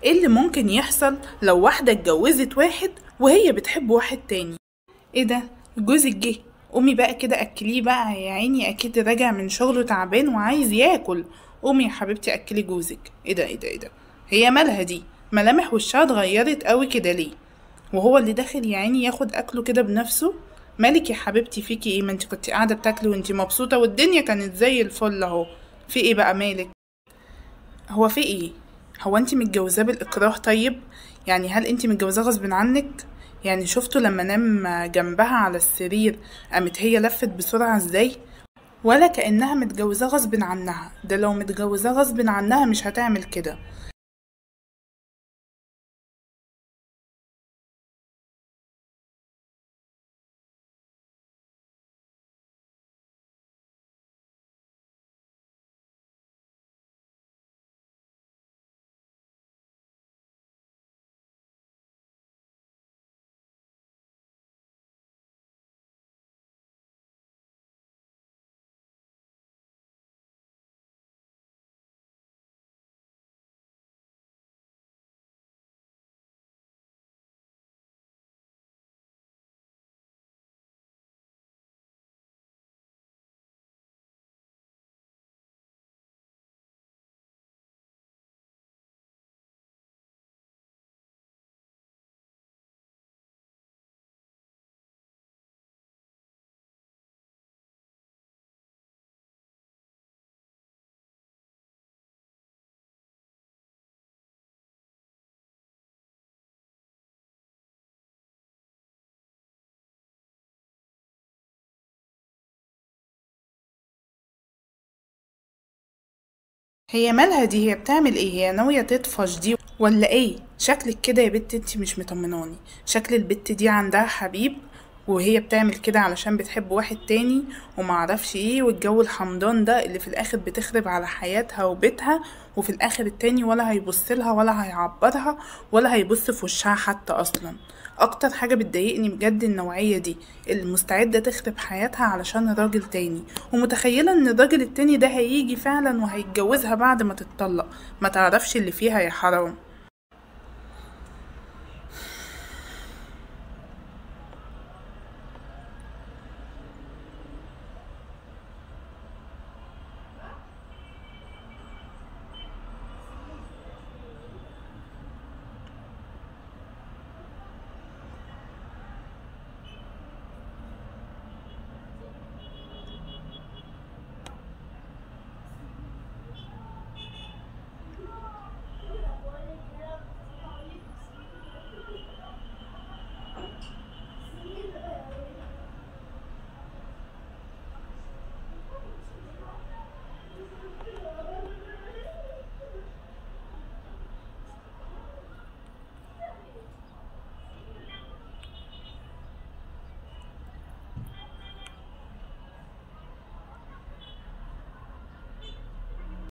ايه اللي ممكن يحصل لو واحدة اتجوزت واحد وهي بتحب واحد تاني؟ ايه ده؟ جوزك جه. قومي بقى كده اكليه بقى، يا عيني اكيد راجع من شغله تعبان وعايز ياكل. قومي يا حبيبتي اكلي جوزك. ايه ده؟ هي مالها دي؟ ملامح وشها اتغيرت قوي كده ليه؟ وهو اللي داخل يا عيني ياخد اكله كده بنفسه. مالك يا حبيبتي؟ فيكي ايه؟ ما انت كنت قاعده بتاكلي وانت مبسوطه والدنيا كانت زي الفل اهو. في ايه بقى مالك؟ هو في ايه؟ هو انت متجوزاه بالاكراه؟ طيب يعني هل انت متجوزاه غصب عنك؟ يعني شفتوا لما نام جنبها على السرير قامت هي لفت بسرعة ازاي؟ ولا كأنها متجوزاه غصب عنها، ده لو متجوزاه غصب عنها مش هتعمل كده. هي مالها دي؟ هي بتعمل ايه؟ هي ناوية تطفش دي ولا ايه؟ شكلك كده يا بت انتي مش مطمناني. شكل البت دي عندها حبيب وهي بتعمل كده علشان بتحب واحد تاني ومعرفش ايه، والجو الحمضان ده اللي في الاخر بتخرب على حياتها وبيتها، وفي الاخر التاني ولا هيبصلها ولا هيعبرها ولا هيبص في وشها حتى اصلا. اكتر حاجة بتضايقني بجد النوعية دي اللي مستعدة تخرب حياتها علشان راجل تاني، ومتخيلة ان الراجل التاني ده هيجي فعلا وهيتجوزها بعد ما تتطلق. ما تعرفش اللي فيها يا حرام.